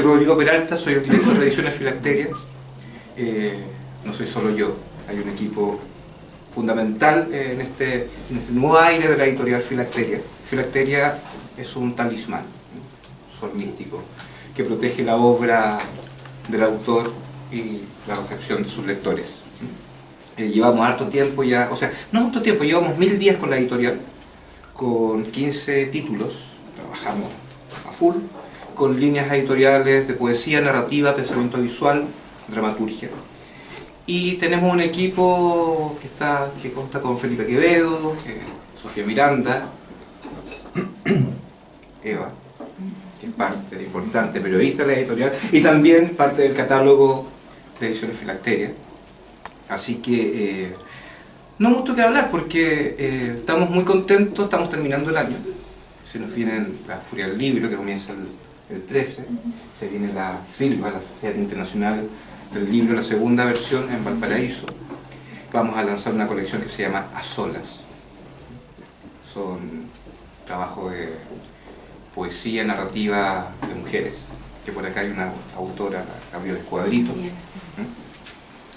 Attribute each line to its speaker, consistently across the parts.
Speaker 1: Rodrigo Peralta, soy el director de Ediciones Filacteria. No soy solo yo, hay un equipo fundamental en este nuevo aire de la editorial Filacteria. Filacteria es un talismán, un sol místico, que protege la obra del autor y la recepción de sus lectores. Llevamos harto tiempo ya, o sea, no mucho tiempo, llevamos 1000 días con la editorial, con 15 títulos, trabajamos a full, con líneas editoriales de poesía, narrativa, pensamiento visual, dramaturgia. Y tenemos un equipo que consta con Felipe Quevedo, Sofía Miranda, Eva, que es parte importante, periodista de la editorial, y también parte del catálogo de Ediciones Filacteria. Así que no mucho que hablar porque estamos muy contentos, estamos terminando el año. Se nos viene la Furia del Libro, que comienza el 13, se viene la FILBA, la Feria Internacional del Libro, la segunda versión en Valparaíso. Vamos a lanzar una colección que se llama A Solas. Son trabajos de poesía narrativa de mujeres, que por acá hay una autora, Gabriela Escuadrito.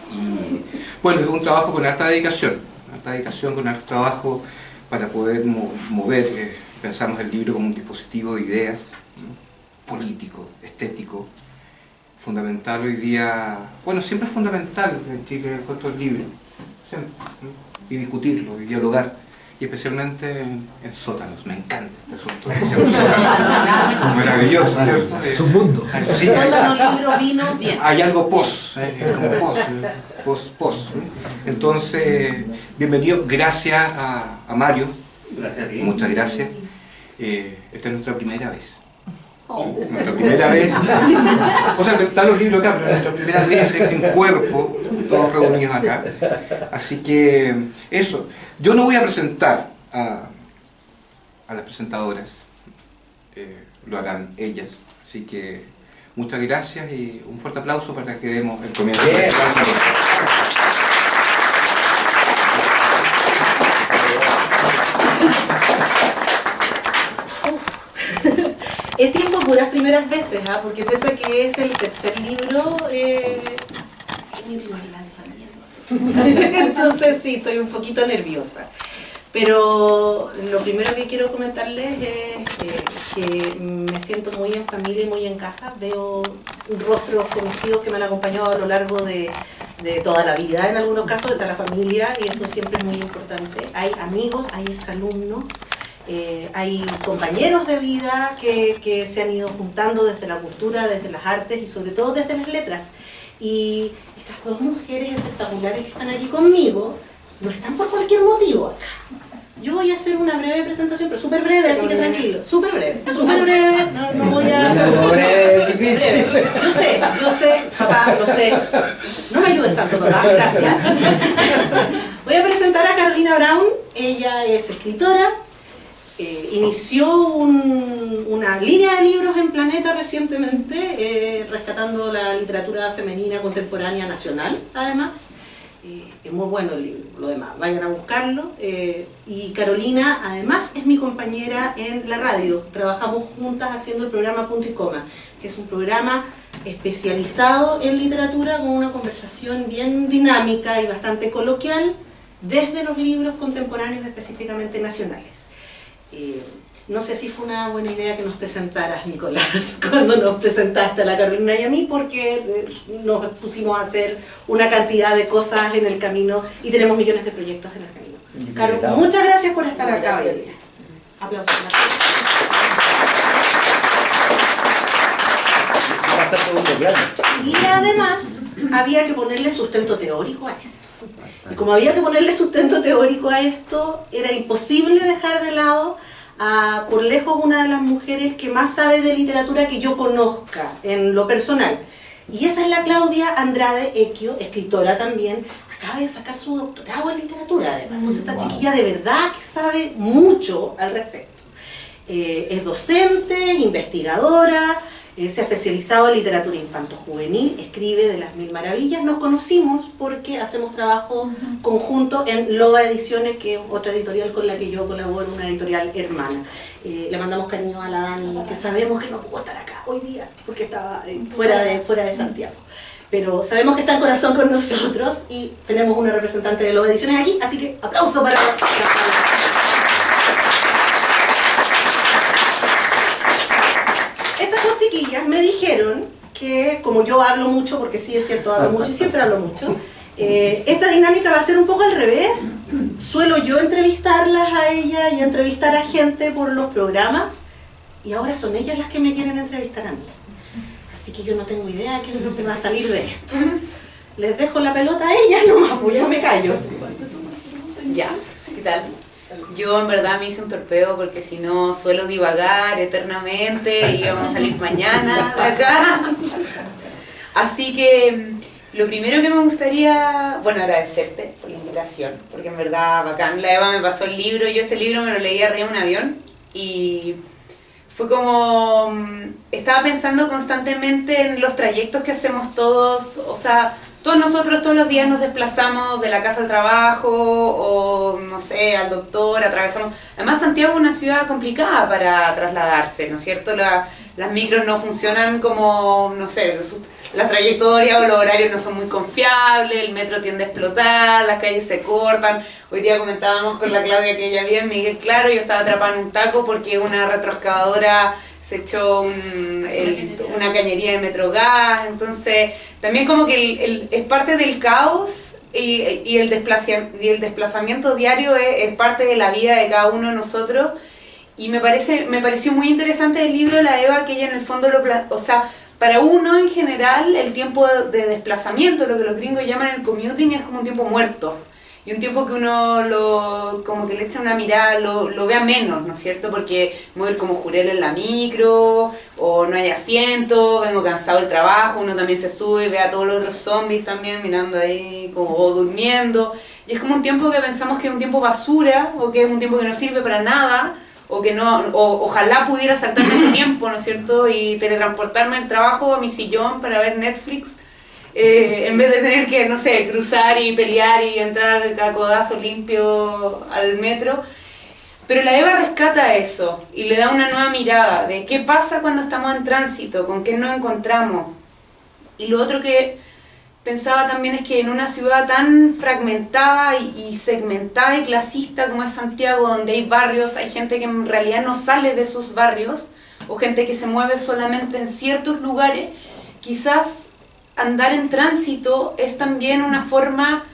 Speaker 1: Y bueno, es un trabajo con harta dedicación, con harto trabajo para poder mover, pensamos el libro como un dispositivo de ideas, político, estético, fundamental hoy día, bueno, siempre es fundamental en Chile con todo el libro, siempre, y discutirlo, y dialogar, y especialmente en sótanos, me encanta este asunto de ser un sótano, maravilloso, ¿cierto?
Speaker 2: Es un mundo.
Speaker 1: Sí,
Speaker 3: Sótano, libro, vino, bien.
Speaker 1: Hay algo como post. Entonces, bienvenido, gracias a Mario, muchas gracias. Esta es nuestra primera vez. Nuestra primera vez, o sea, están los libros acá, pero nuestra primera vez en cuerpo, todos reunidos acá. Así que, eso. Yo no voy a presentar a las presentadoras, lo harán ellas. Así que, muchas gracias y un fuerte aplauso para que demos el comienzo.
Speaker 3: Es tiempo puras primeras veces, porque pese a que es el tercer libro, es mi primer lanzamiento. Entonces sí, estoy un poquito nerviosa. Pero lo primero que quiero comentarles es que me siento muy en familia y muy en casa. Veo rostros conocidos que me han acompañado a lo largo de toda la vida, en algunos casos de toda la familia, y eso siempre es muy importante. Hay amigos, hay exalumnos, hay compañeros de vida que se han ido juntando desde la cultura, desde las artes y sobre todo desde las letras. Y estas dos mujeres espectaculares que están aquí conmigo no están por cualquier motivo acá. Yo voy a hacer una breve presentación, pero súper breve, así que tranquilo, súper breve, no voy a...
Speaker 2: Breve, difícil.
Speaker 3: Yo sé, papá, lo sé. No me ayudes tanto, papá, gracias. Voy a presentar a Carolina Brown. Ella es escritora. Inició una línea de libros en Planeta recientemente, rescatando la literatura femenina contemporánea nacional, además. Es muy bueno el libro, lo demás, vayan a buscarlo. Y Carolina, además, es mi compañera en la radio. Trabajamos juntas haciendo el programa Punto y Coma, que es un programa especializado en literatura con una conversación bien dinámica y bastante coloquial desde los libros contemporáneos, específicamente nacionales. No sé si fue una buena idea que nos presentaras, Nicolás, cuando nos presentaste a la Carolina y a mí, porque nos pusimos a hacer una cantidad de cosas en el camino y tenemos millones de proyectos en el camino. Caro, muchas gracias por estar acá hoy día. Aplausos. Y además, había que ponerle sustento teórico a esto. Y como había que ponerle sustento teórico a esto, era imposible dejar de lado a, por lejos, una de las mujeres que más sabe de literatura que yo conozca en lo personal. Y esa es la Claudia Andrade Equio, escritora también. Acaba de sacar su doctorado en literatura, además. Entonces esta chiquilla de verdad que sabe mucho al respecto. Es docente, investigadora, se ha especializado en literatura infanto-juvenil, escribe de las Mil Maravillas. Nos conocimos porque hacemos trabajo conjunto en Loba Ediciones, que es otra editorial con la que yo colaboro, una editorial hermana. Le mandamos cariño a la Dani, que sabemos que no pudo estar acá hoy día, porque estaba fuera de Santiago. Pero sabemos que está en corazón con nosotros y tenemos una representante de Lobo Ediciones aquí, así que aplauso para... Estas dos chiquillas me dijeron que, como yo hablo mucho, porque sí es cierto, hablo mucho y siempre hablo mucho, esta dinámica va a ser un poco al revés. Suelo yo entrevistarlas a ella y entrevistar a gente por los programas, y ahora son ellas las que me quieren entrevistar a mí. Así que yo no tengo idea de qué es lo que va a salir de esto. Les dejo la pelota a ellas nomás, pues yo me callo.
Speaker 4: Ya, ¿qué tal? Yo en verdad me hice un torpedo porque si no suelo divagar eternamente y vamos a salir mañana de acá. Así que lo primero que me gustaría, bueno, agradecerte por la invitación, porque en verdad bacán, la Eva me pasó el libro, yo este libro me lo leí arriba de un avión y fue como, estaba pensando constantemente en los trayectos que hacemos todos, o sea, todos nosotros todos los días nos desplazamos de la casa al trabajo o, no sé, al doctor, atravesamos... Además, Santiago es una ciudad complicada para trasladarse, ¿no es cierto? Las micros no funcionan como, no sé, las trayectorias o los horarios no son muy confiables, el metro tiende a explotar, las calles se cortan. Hoy día comentábamos con la Claudia que ella vive en Miguel Claro, yo estaba atrapada en un taco porque una retroexcavadora se echó una cañería de Metrogas, entonces también como que es parte del caos y el desplazamiento diario es parte de la vida de cada uno de nosotros, y me pareció muy interesante el libro de la Eva, que ella en el fondo o sea, para uno en general el tiempo de desplazamiento, lo que los gringos llaman el commuting, es como un tiempo muerto. Y un tiempo que uno como que le echa una mirada, lo vea menos, ¿no es cierto? Porque me voy a ir como jurel en la micro, o no hay asiento, vengo cansado del trabajo, uno también se sube y ve a todos los otros zombies también mirando ahí como durmiendo. Y es como un tiempo que pensamos que es un tiempo basura, o que es un tiempo que no sirve para nada, o que no, ojalá pudiera saltarme ese tiempo, ¿no es cierto? Y teletransportarme al trabajo a mi sillón para ver Netflix. En vez de tener que, no sé, cruzar y pelear y entrar a codazo limpio al metro. Pero la Eva rescata eso y le da una nueva mirada de qué pasa cuando estamos en tránsito, con qué nos encontramos. Y lo otro que pensaba también es que en una ciudad tan fragmentada y segmentada y clasista como es Santiago, donde hay barrios, hay gente que en realidad no sale de esos barrios, o gente que se mueve solamente en ciertos lugares, quizás andar en tránsito es también una forma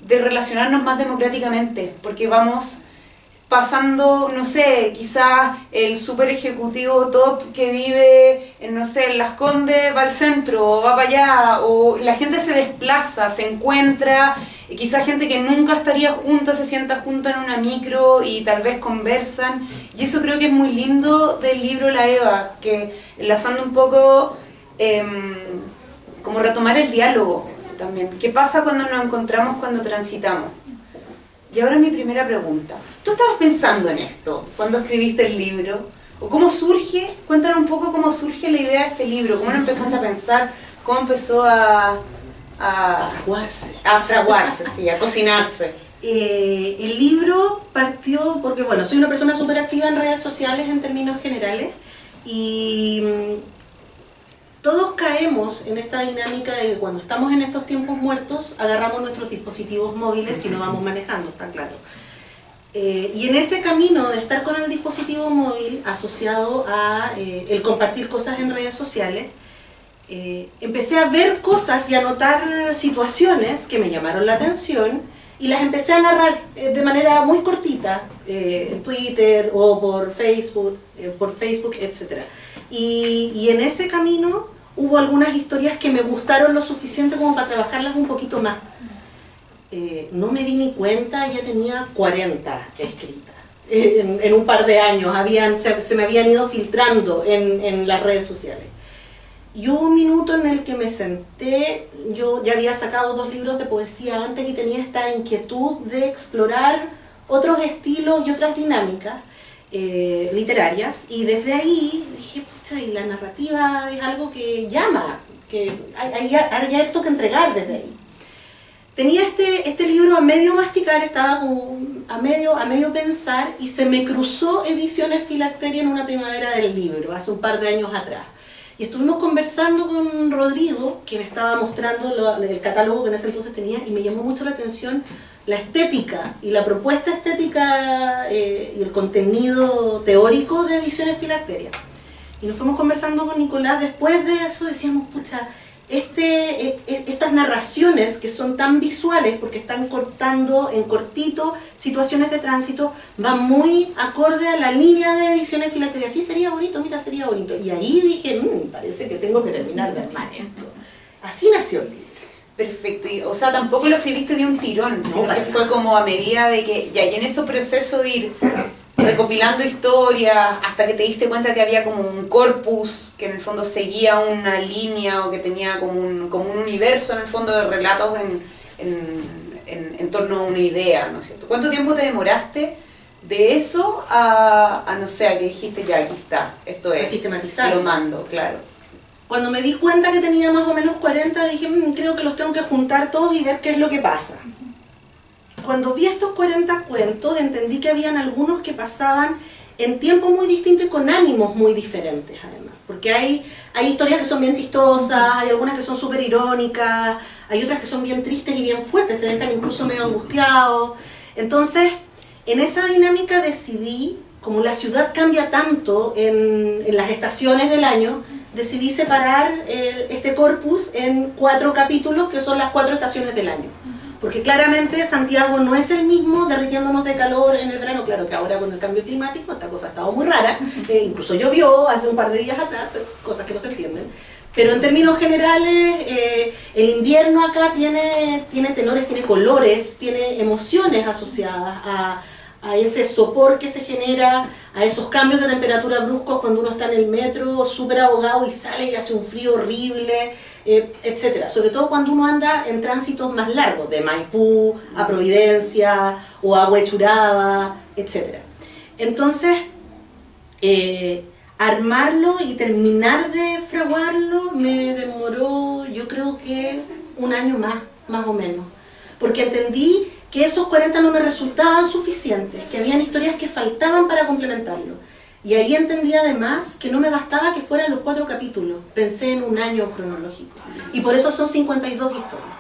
Speaker 4: de relacionarnos más democráticamente, porque vamos pasando, no sé, quizás el super ejecutivo top que vive en, no sé, en Las Condes va al centro o va para allá, o la gente se desplaza, se encuentra, y quizás gente que nunca estaría junta se sienta junta en una micro y tal vez conversan, y eso creo que es muy lindo del libro La Eva, que enlazando un poco como retomar el diálogo también. ¿Qué pasa cuando nos encontramos, cuando transitamos? Y ahora mi primera pregunta. ¿Tú estabas pensando en esto cuando escribiste el libro? ¿O cómo surge? Cuéntanos un poco cómo surge la idea de este libro. ¿Cómo lo empezaste a pensar? ¿Cómo empezó a
Speaker 3: fraguarse?
Speaker 4: A fraguarse, sí, a cocinarse.
Speaker 3: El libro partió porque, bueno, soy una persona súper activa en redes sociales en términos generales, y todos caemos en esta dinámica de que cuando estamos en estos tiempos muertos agarramos nuestros dispositivos móviles y nos vamos manejando, está claro. Y en ese camino de estar con el dispositivo móvil asociado a el compartir cosas en redes sociales, empecé a ver cosas y a notar situaciones que me llamaron la atención y las empecé a narrar de manera muy cortita, en Twitter o por Facebook, etc. Y en ese camino hubo algunas historias que me gustaron lo suficiente como para trabajarlas un poquito más. No me di ni cuenta, ya tenía 40 escritas. En un par de años se me habían ido filtrando en las redes sociales. Y hubo un minuto en el que me senté, yo ya había sacado 2 libros de poesía antes y tenía esta inquietud de explorar otros estilos y otras dinámicas literarias, y desde ahí dije, pucha, y la narrativa es algo que llama, que hay esto que entregar desde ahí. Tenía este libro a medio masticar, estaba como a medio pensar, y se me cruzó Ediciones Filacteria en una primavera del libro, hace un par de años atrás. Y estuvimos conversando con Rodrigo, quien estaba mostrando el catálogo que en ese entonces tenía, y me llamó mucho la atención la estética y la propuesta estética y el contenido teórico de Ediciones Filacteria. Y nos fuimos conversando con Nicolás, después de eso decíamos, pucha, estas narraciones que son tan visuales, porque están cortando en cortito situaciones de tránsito, van muy acorde a la línea de Ediciones Filacteria. Sí, sería bonito, mira, sería bonito. Y ahí dije, parece que tengo que terminar de armar esto. Así nació el libro.
Speaker 4: Perfecto, y, o sea, tampoco lo escribiste de un tirón, sino que fue como a medida de que, ya, y en ese proceso de ir recopilando historias, hasta que te diste cuenta que había como un corpus, que en el fondo seguía una línea, o que tenía como un universo en el fondo de relatos en torno a una idea, ¿no es cierto? ¿Cuánto tiempo te demoraste de eso a no sé, a que dijiste, ya, aquí está, esto es,
Speaker 3: sistematizar.
Speaker 4: Lo mando, claro.
Speaker 3: Cuando me di cuenta que tenía más o menos 40, dije, creo que los tengo que juntar todos y ver qué es lo que pasa. Cuando vi estos 40 cuentos, entendí que habían algunos que pasaban en tiempo muy distinto y con ánimos muy diferentes, además. Porque hay historias que son bien chistosas, hay algunas que son súper irónicas, hay otras que son bien tristes y bien fuertes, te dejan incluso medio angustiado. Entonces, en esa dinámica decidí, como la ciudad cambia tanto en las estaciones del año, decidí separar este corpus en 4 capítulos, que son las 4 estaciones del año. Porque claramente Santiago no es el mismo derritiéndonos de calor en el verano. Claro que ahora con el cambio climático esta cosa ha estado muy rara, incluso llovió hace un par de días atrás, cosas que no se entienden. Pero en términos generales, el invierno acá tiene tenores, tiene colores, tiene emociones asociadas a ese sopor que se genera, a esos cambios de temperatura bruscos cuando uno está en el metro súper ahogado y sale y hace un frío horrible, etcétera. Sobre todo cuando uno anda en tránsitos más largos, de Maipú a Providencia o a Huechuraba, etcétera. Entonces, armarlo y terminar de fraguarlo me demoró, yo creo que un año más o menos, porque entendí que esos 40 no me resultaban suficientes, que habían historias que faltaban para complementarlo. Y ahí entendí además que no me bastaba que fueran los 4 capítulos, pensé en un año cronológico. Y por eso son 52 historias.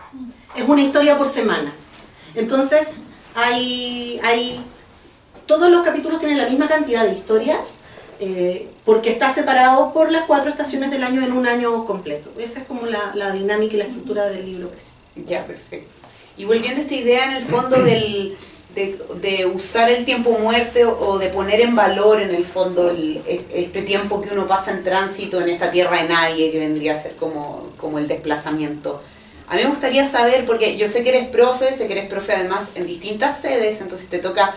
Speaker 3: Es una historia por semana. Entonces, todos los capítulos tienen la misma cantidad de historias, porque está separado por las 4 estaciones del año en un año completo. Esa es como la dinámica y la estructura del libro.
Speaker 4: Ya, perfecto. Y volviendo a esta idea en el fondo de usar el tiempo muerto o de poner en valor en el fondo este tiempo que uno pasa en tránsito en esta tierra de nadie, que vendría a ser como el desplazamiento. A mí me gustaría saber, porque yo sé que eres profe además en distintas sedes, entonces te toca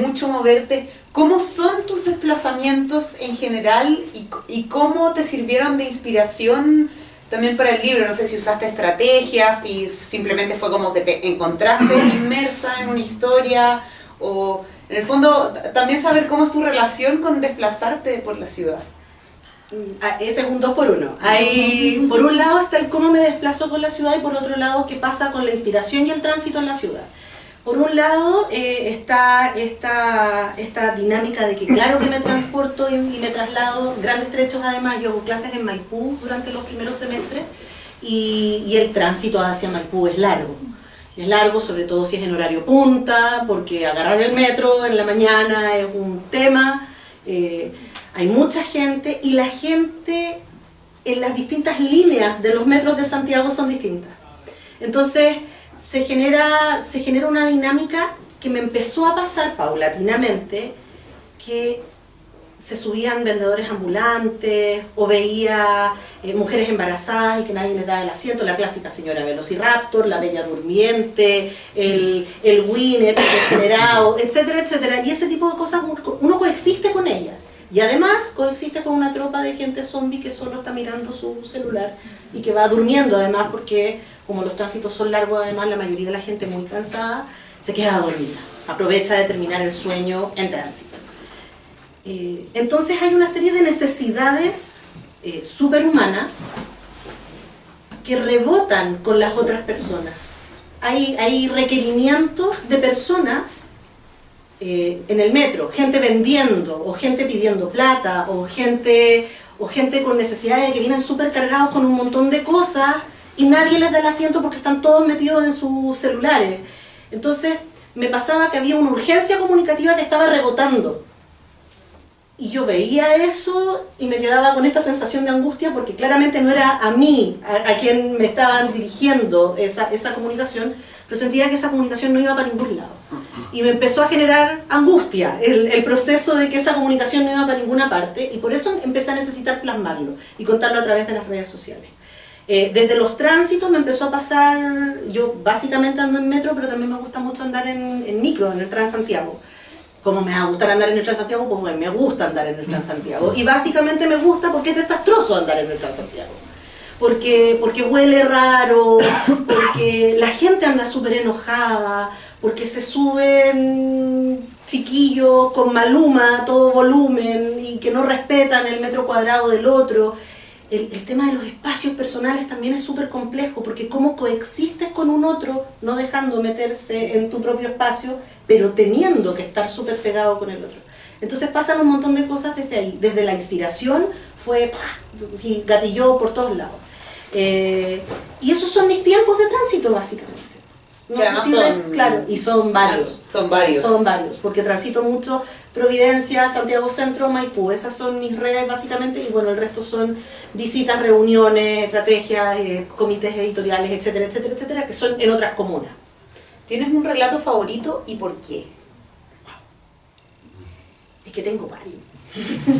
Speaker 4: mucho moverte. ¿Cómo son tus desplazamientos en general y cómo te sirvieron de inspiración también para el libro? No sé si usaste estrategias, si simplemente fue como que te encontraste inmersa en una historia, o en el fondo también saber cómo es tu relación con desplazarte por la ciudad.
Speaker 3: Ese es un 2 por 1. Por un lado está el cómo me desplazo por la ciudad y por otro lado qué pasa con la inspiración y el tránsito en la ciudad. Por un lado está esta dinámica de que claro que me transporto y me traslado grandes trechos. Además yo hago clases en Maipú durante los primeros semestres y el tránsito hacia Maipú es largo. Es largo, sobre todo si es en horario punta, porque agarrar el metro en la mañana es un tema. Hay mucha gente y la gente en las distintas líneas de los metros de Santiago son distintas. Entonces se genera una dinámica que me empezó a pasar paulatinamente, que se subían vendedores ambulantes o veía mujeres embarazadas y que nadie les daba el asiento, la clásica señora Velociraptor, la bella durmiente, el Winnet degenerado, etcétera, etcétera. Y ese tipo de cosas uno coexiste con ellas. Y además coexiste con una tropa de gente zombie que solo está mirando su celular y que va durmiendo además, porque como los tránsitos son largos, además la mayoría de la gente muy cansada se queda dormida, aprovecha de terminar el sueño en tránsito. Entonces hay una serie de necesidades superhumanas que rebotan con las otras personas. Hay requerimientos de personas en el metro, gente vendiendo, o gente pidiendo plata, o o gente con necesidades que vienen súper cargados con un montón de cosas y nadie les da el asiento porque están todos metidos en sus celulares. Entonces me pasaba que había una urgencia comunicativa que estaba rebotando. Y yo veía eso y me quedaba con esta sensación de angustia porque claramente no era a mí a quien me estaban dirigiendo esa comunicación, pero sentía que esa comunicación no iba para ningún lado. Y me empezó a generar angustia el proceso de que esa comunicación no iba para ninguna parte, y por eso empecé a necesitar plasmarlo y contarlo a través de las redes sociales. Desde los tránsitos me empezó a pasar, yo básicamente ando en metro, pero también me gusta mucho andar en micro, en el Transantiago. Como me va a gustar andar en el Transantiago, pues bueno, me gusta andar en el Transantiago. Y básicamente me gusta porque es desastroso andar en el Transantiago. Porque huele raro, porque la gente anda súper enojada, porque se suben chiquillos con Maluma a todo volumen y que no respetan el metro cuadrado del otro. El tema de los espacios personales también es súper complejo, porque cómo coexistes con un otro no dejando meterse en tu propio espacio, pero teniendo que estar súper pegado con el otro. Entonces pasan un montón de cosas desde ahí. Desde la inspiración fue, sí, gatilló por todos lados. Y esos son mis tiempos de tránsito, básicamente. No sé si claro, y son varios.
Speaker 4: Claro, son varios.
Speaker 3: Son varios, porque transito mucho Providencia, Santiago Centro, Maipú. Esas son mis redes básicamente, y bueno, el resto son visitas, reuniones, estrategias, comités editoriales, etcétera, etcétera, etcétera, que son en otras comunas.
Speaker 4: ¿Tienes un relato favorito y por qué?
Speaker 3: Es que tengo varios.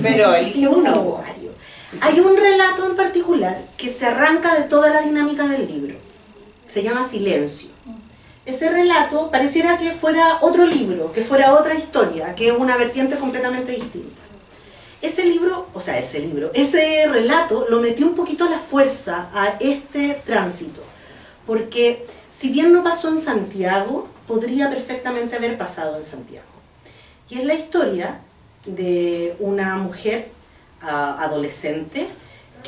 Speaker 4: Pero elige
Speaker 3: Tengo
Speaker 4: uno.
Speaker 3: varios. Hay un relato en particular que se arranca de toda la dinámica del libro. Se llama Silencio. Ese relato pareciera que fuera otro libro, que fuera otra historia, que es una vertiente completamente distinta. Ese relato lo metió un poquito a la fuerza a este tránsito, porque si bien no pasó en Santiago, podría perfectamente haber pasado en Santiago. Y es la historia de una mujer adolescente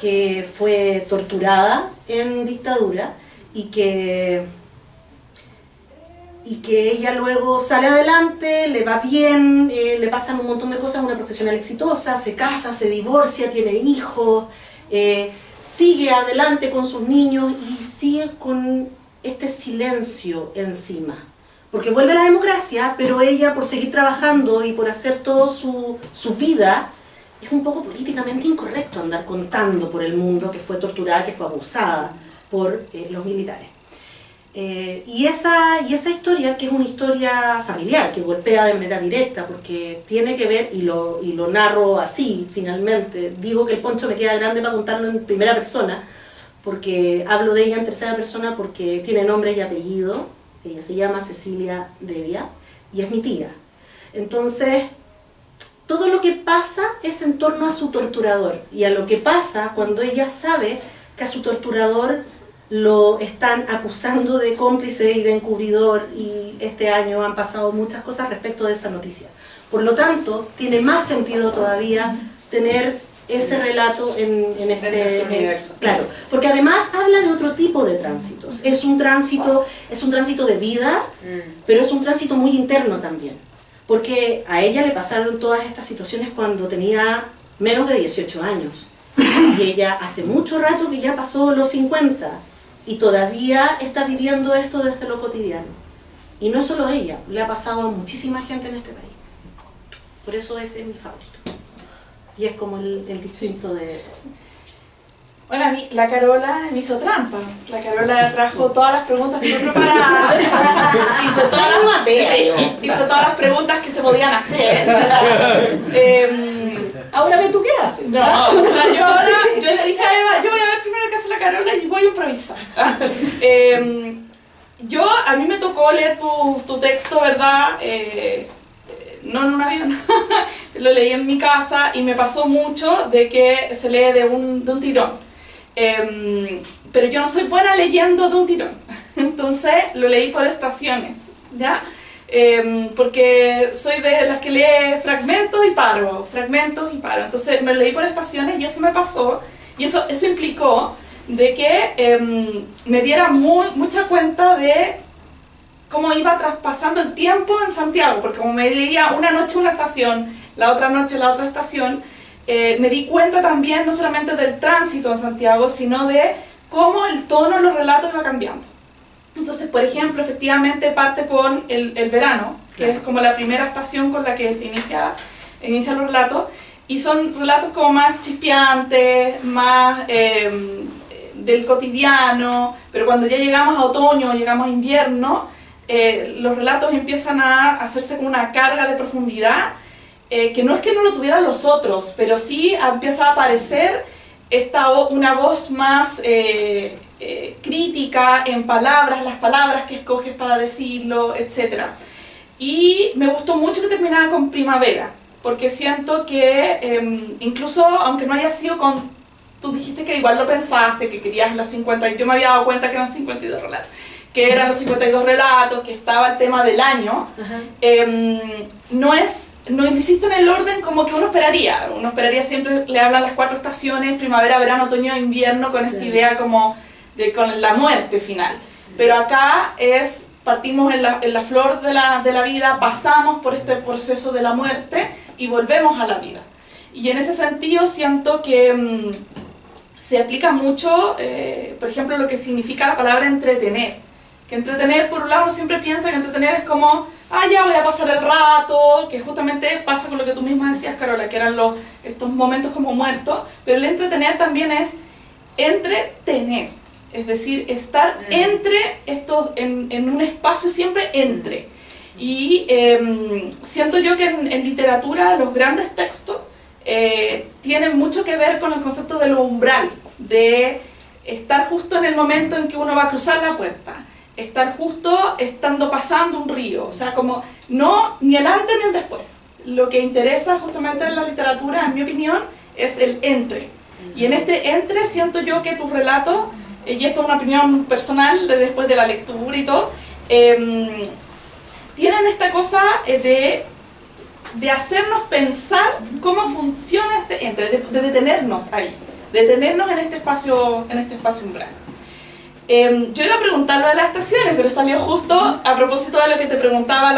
Speaker 3: que fue torturada en dictadura y que ella luego sale adelante, le va bien, le pasan un montón de cosas, una profesional exitosa, se casa, se divorcia, tiene hijos, sigue adelante con sus niños y sigue con este silencio encima. Porque vuelve a la democracia, pero ella, por seguir trabajando y por hacer toda su vida, es un poco políticamente incorrecto andar contando por el mundo que fue torturada, que fue abusada por los militares. Y esa historia, que es una historia familiar, que golpea de manera directa, porque tiene que ver, y lo narro así, finalmente, digo que el poncho me queda grande para contarlo en primera persona, porque hablo de ella en tercera persona porque tiene nombre y apellido. Ella se llama Cecilia Devia y es mi tía. Entonces, todo lo que pasa es en torno a su torturador, y a lo que pasa cuando ella sabe que a su torturador lo están acusando de cómplice y de encubridor, y este año han pasado muchas cosas respecto de esa noticia. Por lo tanto, tiene más sentido todavía tener ese relato en este
Speaker 4: universo.
Speaker 3: Claro, porque además habla de otro tipo de tránsitos. Es un tránsito de vida, pero es un tránsito muy interno también. Porque a ella le pasaron todas estas situaciones cuando tenía menos de 18 años. Y ella hace mucho rato que ya pasó los 50 y todavía está viviendo esto desde lo cotidiano. Y no es solo ella, le ha pasado a muchísima gente en este país. Por eso ese es mi favorito. Y es como el distinto de...
Speaker 2: Bueno, a mí la Carola me hizo trampa. La Carola trajo todas las preguntas súper preparadas. Hizo todas las preguntas que se podían hacer. Ahora ve tú qué haces.
Speaker 4: No,
Speaker 2: o sea, yo le dije a Eva, yo voy a ver primero qué hace la Carola y voy a improvisar. A mí me tocó leer tu texto, ¿verdad? No en un avión, lo leí en mi casa y me pasó mucho de que se lee de un tirón. Pero yo no soy buena leyendo de un tirón, entonces lo leí por estaciones, ¿ya? Porque soy de las que lee fragmentos y paro. Entonces me lo leí por estaciones y eso me pasó, y eso implicó de que me diera mucha cuenta de cómo iba traspasando el tiempo en Santiago, porque como me leía una noche una estación, la otra noche la otra estación, me di cuenta también no solamente del tránsito en Santiago, sino de cómo el tono de los relatos iba cambiando. Entonces, por ejemplo, efectivamente parte con el verano, que es como la primera estación con la que se inicia los relatos, y son relatos como más chispeantes, más del cotidiano, pero cuando ya llegamos a otoño, llegamos a invierno, los relatos empiezan a hacerse con una carga de profundidad, que no es que no lo tuvieran los otros, pero sí empieza a aparecer una voz más crítica en palabras, las palabras que escoges para decirlo, etc. Y me gustó mucho que terminara con primavera, porque siento que incluso aunque no haya sido con... Tú dijiste que igual lo pensaste, que querías las 50, y yo me había dado cuenta que eran 52 relatos, que eran los 52 relatos, que estaba el tema del año. No hiciste en el orden como que uno esperaría. Uno esperaría, siempre le hablan las 4 estaciones, primavera, verano, otoño, invierno, con esta idea como con la muerte final. Pero acá partimos en la flor de la vida, pasamos por este proceso de la muerte y volvemos a la vida. Y en ese sentido siento que se aplica mucho, por ejemplo, lo que significa la palabra entretener. Que entretener, por un lado, uno siempre piensa que entretener es como, ya voy a pasar el rato, que justamente pasa con lo que tú misma decías, Carola, que eran estos momentos como muertos, pero el entretener también es entretener, es decir, estar entre estos, en un espacio siempre entre. Y siento yo que en literatura los grandes textos tienen mucho que ver con el concepto de lo umbral, de estar justo en el momento en que uno va a cruzar la puerta, estar justo pasando un río, o sea, como no ni el antes ni el después. Lo que interesa justamente en la literatura, en mi opinión, es el entre. Y en este entre siento yo que tus relatos, y esto es una opinión personal después de la lectura y todo, tienen esta cosa de hacernos pensar cómo funciona este entre, de detenernos ahí, detenernos en este espacio umbral. Yo iba a preguntar lo de las estaciones, pero salió justo a propósito de lo que te preguntaba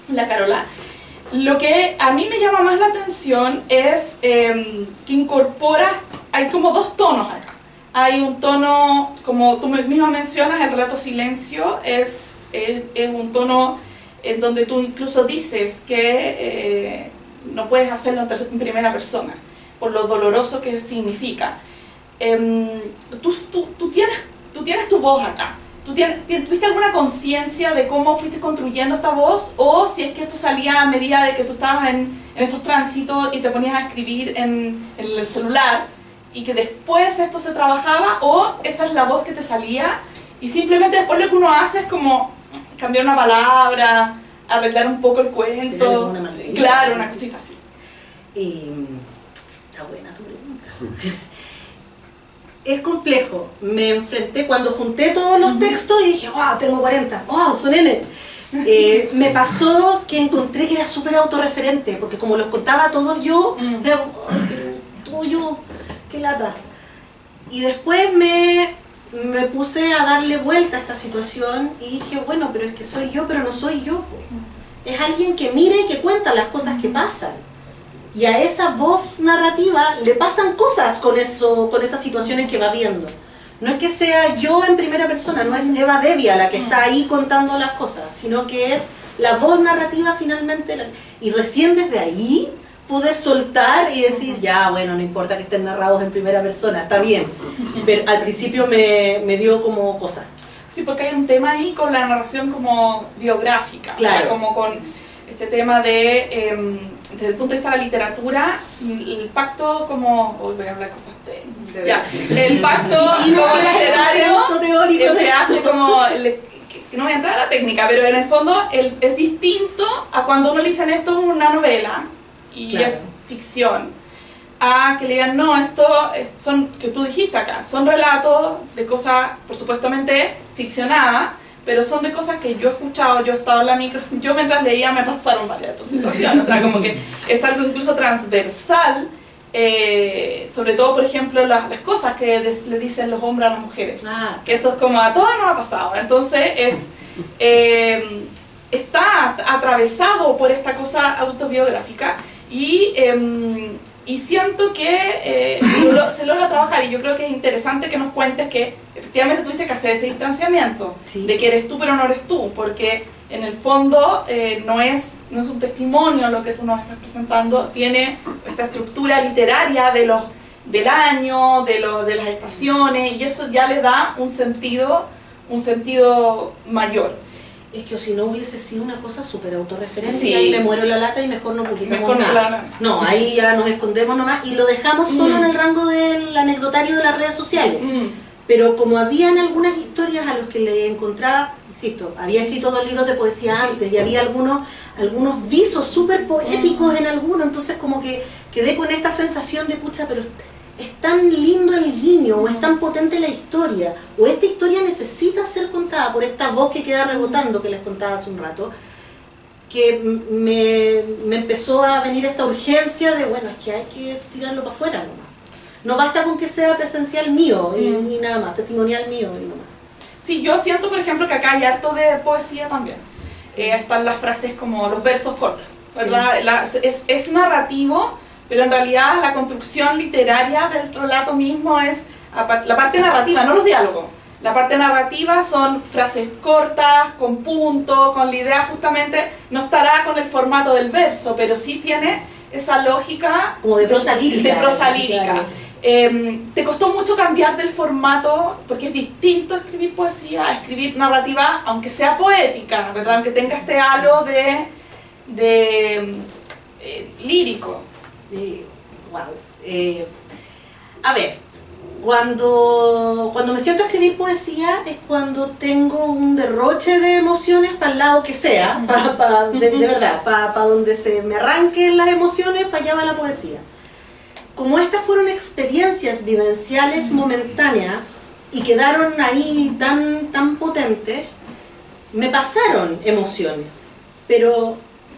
Speaker 2: la Carola. Lo que a mí me llama más la atención es que incorporas, hay como 2 tonos acá. Hay un tono, como tú misma mencionas, el relato silencio es un tono en donde tú incluso dices que no puedes hacerlo en primera persona, por lo doloroso que significa. Tú tienes tu voz acá. ¿Tuviste alguna conciencia de cómo fuiste construyendo esta voz? O si es que esto salía a medida de que tú estabas en estos tránsitos y te ponías a escribir en el celular y que después esto se trabajaba, o esa es la voz que te salía y simplemente después lo que uno hace es como cambiar una palabra, arreglar un poco el cuento. Claro, una cosita así.
Speaker 3: Está buena tu pregunta. Es complejo. Me enfrenté cuando junté todos los textos y dije, wow, tengo 40, wow, son N. Me pasó que encontré que era súper autorreferente, porque como los contaba todos yo, era todo yo, qué lata. Y después me puse a darle vuelta a esta situación y dije, bueno, pero es que soy yo, pero no soy yo. Es alguien que mira y que cuenta las cosas que pasan. Y a esa voz narrativa le pasan cosas con esas situaciones que va viendo. No es que sea yo en primera persona, no es Eva Devia la que está ahí contando las cosas, sino que es la voz narrativa finalmente. Y recién desde ahí pude soltar y decir, ya, bueno, no importa que estén narrados en primera persona, está bien. Pero al principio me dio como cosa.
Speaker 2: Sí, porque hay un tema ahí con la narración como biográfica,
Speaker 3: claro.
Speaker 2: O sea, como con este tema de... desde el punto de vista de la literatura, el pacto como... Hoy voy a hablar cosas técnicas. Ya, el pacto como literario, el que hace como... que no voy a entrar a la técnica, pero en el fondo es distinto a cuando uno le dicen esto es una novela y claro, es ficción, a que le digan, no, esto son, que tú dijiste acá, son relatos de cosas, por supuestamente, ficcionadas, pero son de cosas que yo he escuchado, yo he estado en la micro, yo mientras leía me pasaron varias de tus situaciones, o sea, como que es algo incluso transversal, sobre todo, por ejemplo, las cosas que le dicen los hombres a las mujeres, que eso es como a todas nos ha pasado, entonces está atravesado por esta cosa autobiográfica y Y siento que se logra trabajar, y yo creo que es interesante que nos cuentes que efectivamente tuviste que hacer ese distanciamiento,
Speaker 3: Sí.
Speaker 2: de que eres tú pero no eres tú, porque en el fondo no es un testimonio lo que tú nos estás presentando, tiene esta estructura literaria del año, de las estaciones, y eso ya le da un sentido mayor.
Speaker 3: Es que o si no hubiese sido una cosa súper autorreferente,
Speaker 2: Sí.
Speaker 3: y ahí me muero la lata y mejor no publicamos
Speaker 2: Mejor no
Speaker 3: nada.
Speaker 2: la-
Speaker 3: No, ahí ya nos escondemos nomás y lo dejamos solo en el rango del anecdotario de las redes sociales. Pero como habían algunas historias a los que le encontraba, insisto, había escrito 2 libros de poesía
Speaker 2: Sí.
Speaker 3: antes y había algunos visos súper poéticos en algunos, entonces como que quedé con esta sensación de pucha, pero es tan lindo el guiño, o es tan potente la historia, o esta historia necesita ser contada por esta voz que queda rebotando que les contaba hace un rato, que me empezó a venir esta urgencia de, bueno, es que hay que tirarlo para afuera nomás. No basta con que sea presencial mío y nada más, testimonial mío y nomás.
Speaker 2: Sí, yo siento, por ejemplo, que acá hay harto de poesía también. Están las frases como los versos cortos, ¿verdad? Es narrativo, pero en realidad la construcción literaria del relato mismo es la parte narrativa, no los diálogos. La parte narrativa son frases cortas, con punto, con la idea justamente, no estará con el formato del verso, pero sí tiene esa lógica
Speaker 3: Como de prosa lírica.
Speaker 2: de prosa lírica.
Speaker 3: Claro.
Speaker 2: ¿Te costó mucho cambiar del formato? Porque es distinto escribir poesía a escribir narrativa, aunque sea poética, ¿verdad? Aunque tenga este halo de lírico.
Speaker 3: Wow. A ver, cuando me siento a escribir poesía es cuando tengo un derroche de emociones para el lado que sea, de verdad, para donde se me arranquen las emociones, para allá va la poesía. Como estas fueron experiencias vivenciales momentáneas y quedaron ahí tan potentes, me pasaron emociones, pero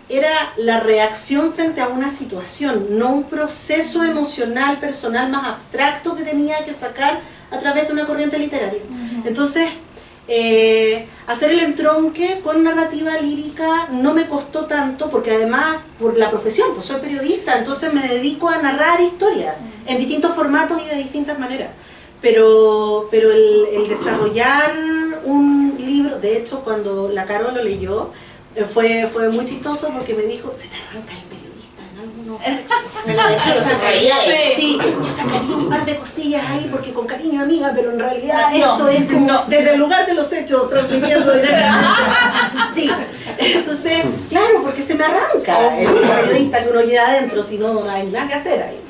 Speaker 3: era la reacción frente a una situación, no un proceso emocional, personal más abstracto que tenía que sacar a través de una corriente literaria. Entonces, hacer el entronque con narrativa lírica no me costó tanto, porque además, por la profesión, pues soy periodista, entonces me dedico a narrar historias en distintos formatos y de distintas maneras. Pero el desarrollar un libro, de hecho, cuando la Caro lo leyó, fue muy chistoso porque me dijo, se te arranca el periodista en algunos textos.
Speaker 4: Me lo dejé, se reía él.
Speaker 3: Sí, yo sacaría un par de cosillas ahí porque con cariño amiga, pero en realidad
Speaker 2: No,
Speaker 3: esto es como
Speaker 2: no.
Speaker 3: desde el lugar de los hechos, transmitiendo directamente. Sí, entonces, claro, porque se me arranca el periodista que uno lleva adentro, si no, no hay nada que hacer ahí.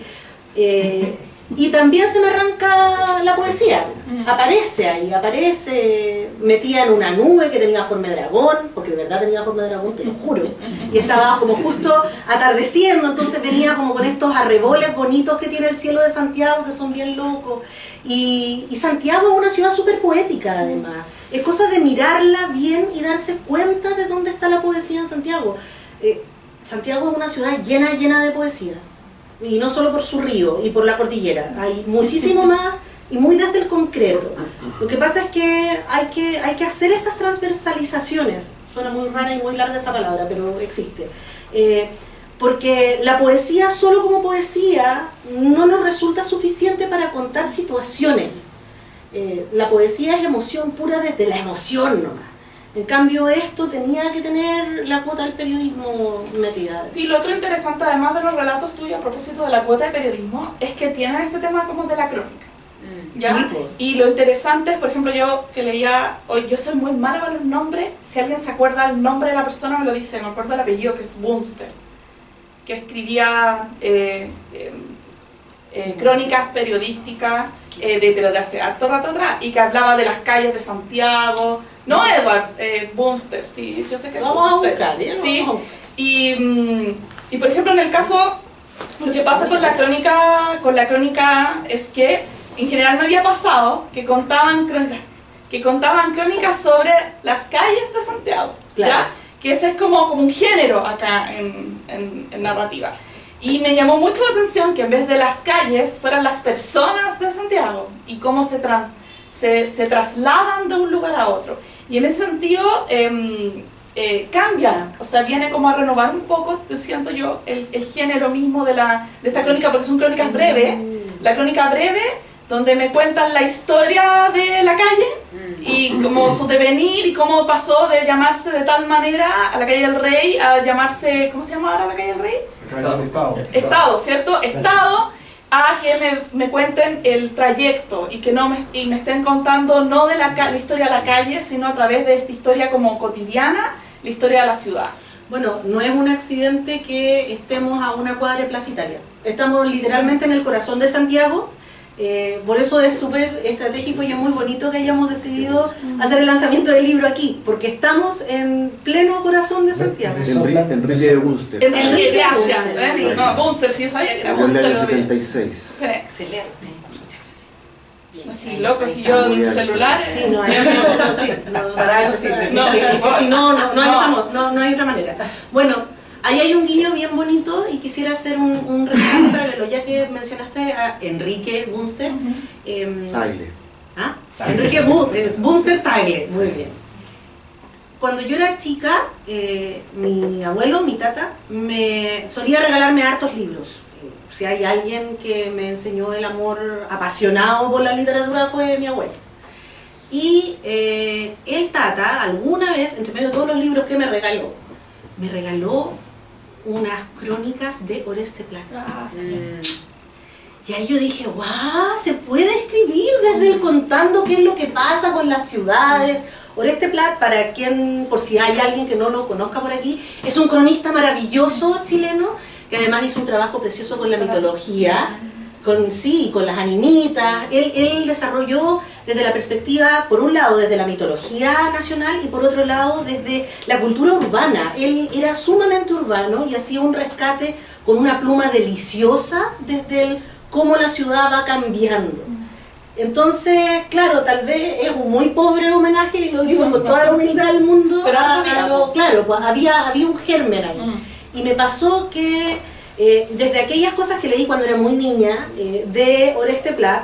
Speaker 3: Y también se me arranca la poesía, aparece ahí, aparece metida en una nube que tenía forma de dragón, porque de verdad tenía forma de dragón, te lo juro, y estaba como justo atardeciendo, entonces venía como con estos arreboles bonitos que tiene el cielo de Santiago, que son bien locos, y Santiago es una ciudad súper poética además, es cosa de mirarla bien y darse cuenta de dónde está la poesía en Santiago. Santiago es una ciudad llena de poesía. Y no solo por su río y por la cordillera, hay muchísimo más y muy desde el concreto. Lo que pasa es que hay que hacer estas transversalizaciones, suena muy rara y muy larga esa palabra, pero existe. Porque la poesía solo como poesía no nos resulta suficiente para contar situaciones. La poesía es emoción pura desde la emoción nomás. En cambio esto tenía que tener la cuota del periodismo metida.
Speaker 2: Sí, lo otro interesante, además de los relatos tuyos a propósito de la cuota de periodismo, es que tienen este tema como de la crónica. ¿Ya?
Speaker 3: Sí, pues.
Speaker 2: Y lo interesante es, por ejemplo, yo que leía hoy, yo soy muy mala para los nombres, si alguien se acuerda el nombre de la persona me lo dice, me acuerdo el apellido, que es Bunster, que escribía crónicas periodísticas, pero de hace harto rato atrás, y que hablaba de las calles de Santiago. No Edwards, Bunster, sí, yo sé que es
Speaker 3: Vamos a
Speaker 2: Bunster.
Speaker 3: buscar, ¿eh?
Speaker 2: Sí,
Speaker 3: Vamos a buscar.
Speaker 2: y por ejemplo en el caso, lo que pasa con la crónica es que en general me había pasado que contaban crónicas sobre las calles de Santiago,
Speaker 3: Claro.
Speaker 2: ¿ya? Que ese es como un género acá en narrativa. Y me llamó mucho la atención que en vez de las calles fueran las personas de Santiago y cómo se trasladan de un lugar a otro. Y en ese sentido, cambia, o sea, viene como a renovar un poco, siento yo, el género mismo de esta crónica, porque son crónicas breves. La crónica breve, donde me cuentan la historia de la calle y como su devenir y cómo pasó de llamarse de tal manera a la calle del Rey a llamarse, ¿cómo se llama ahora la calle del Rey? Estado, ¿cierto? Estado, a que me cuenten el trayecto y que me estén contando no de la historia de la calle, sino a través de esta historia como cotidiana, la historia de la ciudad.
Speaker 3: Bueno, no es un accidente que estemos a una cuadra de Plaza Italia. Estamos literalmente en el corazón de Santiago. Por eso es súper estratégico y es muy bonito que hayamos decidido hacer el lanzamiento del libro aquí, porque estamos en pleno corazón de Santiago.
Speaker 5: Enrique Bunster.
Speaker 2: Enrique, gracias.
Speaker 3: Sí.
Speaker 2: No, Bunster, sí, yo sabía que era
Speaker 5: Murió en el
Speaker 2: Bunster.
Speaker 5: año 76.
Speaker 3: Excelente.
Speaker 2: Sí, loco, si yo celular.
Speaker 3: Sí, no hay para eso sirve.
Speaker 2: No,
Speaker 3: Es que si no hay otra manera. Bueno, ahí hay un guiño bien bonito y quisiera hacer un resumen paralelo, ya que mencionaste a Enrique Bunster.
Speaker 5: Tagle.
Speaker 3: ¿Ah? Enrique Bunster Tagle, muy bien. Cuando yo era chica, mi abuelo, mi tata, me solía regalarme hartos libros. Si hay alguien que me enseñó el amor apasionado por la literatura fue mi abuelo. Y el tata, alguna vez, entre medio de todos los libros que me regaló unas crónicas de Oreste Plat.
Speaker 2: Ah, sí.
Speaker 3: Y ahí yo dije, ¡guau! Se puede escribir desde el contando qué es lo que pasa con las ciudades. Oreste Plat, para quien, por si hay alguien que no lo conozca por aquí, es un cronista maravilloso chileno, que además hizo un trabajo precioso con la mitología, con las animitas. Él desarrolló desde la perspectiva, por un lado, desde la mitología nacional y por otro lado, desde la cultura urbana. Él era sumamente urbano y hacía un rescate con una pluma deliciosa desde cómo la ciudad va cambiando. Entonces, claro, tal vez es un muy pobre homenaje, y lo digo con toda la humildad del mundo,
Speaker 2: pero
Speaker 3: claro, pues había un germen ahí. Y me pasó que desde aquellas cosas que leí cuando era muy niña, de Oreste Plat,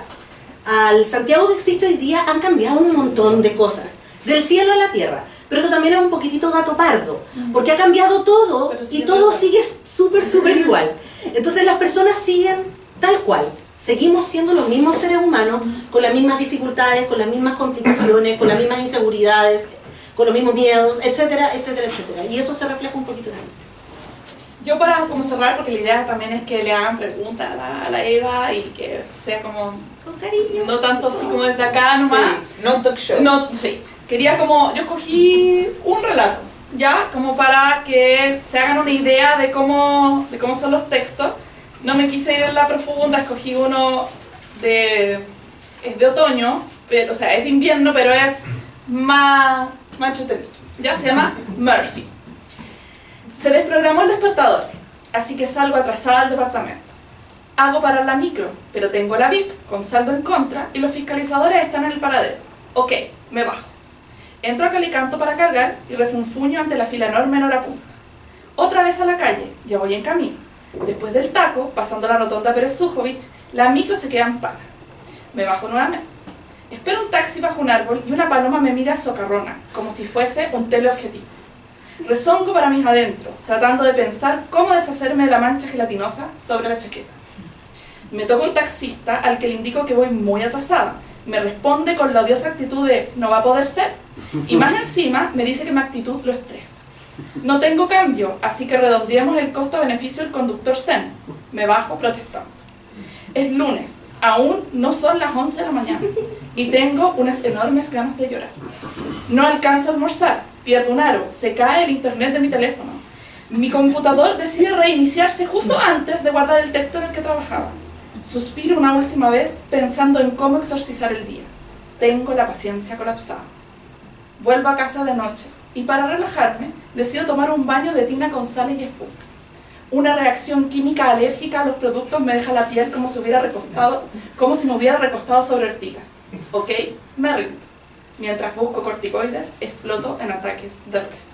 Speaker 3: al Santiago que existe hoy día han cambiado un montón de cosas, del cielo a la tierra. Pero esto también es un poquitito gato pardo, porque ha cambiado todo y todo sigue súper igual. Entonces las personas siguen tal cual. Seguimos siendo los mismos seres humanos, con las mismas dificultades, con las mismas complicaciones, con las mismas inseguridades, con los mismos miedos, etcétera, etcétera, etcétera. Y eso se refleja un poquito en él.
Speaker 2: Yo para como cerrar, porque la idea también es que le hagan preguntas a la Eva y que sea como con cariño, no tanto así como desde acá nomás.
Speaker 4: Sí, no talk show.
Speaker 2: No, sí. Quería como, yo escogí un relato, ¿ya? Como para que se hagan una idea de cómo son los textos. No me quise ir en la profunda, escogí uno es de otoño, pero, o sea, es de invierno, pero es más entretenido. Ya se llama Murphy. Se desprogramó el despertador, así que salgo atrasada al departamento. Hago parar la micro, pero tengo la VIP con saldo en contra y los fiscalizadores están en el paradero. Ok, me bajo. Entro a Calicanto para cargar y refunfuño ante la fila enorme en hora punta. Otra vez a la calle, ya voy en camino. Después del taco, pasando la rotonda Pérez Sujovic, la micro se queda en pana. Me bajo nuevamente. Espero un taxi bajo un árbol y una paloma me mira socarrona, como si fuese un teleobjetivo. Rezongo para mis adentros, tratando de pensar cómo deshacerme de la mancha gelatinosa sobre la chaqueta. Me toca un taxista al que le indico que voy muy atrasada. Me responde con la odiosa actitud de no va a poder ser. Y más encima me dice que mi actitud lo estresa. No tengo cambio, así que redondeemos el costo-beneficio del conductor zen. Me bajo protestando. Es lunes, aún no son las 11 de la mañana y tengo unas enormes ganas de llorar. No alcanzo a almorzar, pierdo un aro, se cae el internet de mi teléfono. Mi computador decide reiniciarse justo antes de guardar el texto en el que trabajaba. Suspiro una última vez pensando en cómo exorcizar el día. Tengo la paciencia colapsada. Vuelvo a casa de noche y para relajarme decido tomar un baño de tina con sales y espuma. Una reacción química alérgica a los productos me deja la piel como si me hubiera recostado sobre ortigas. Ok, me rindo. Mientras busco corticoides, exploto en ataques de risa.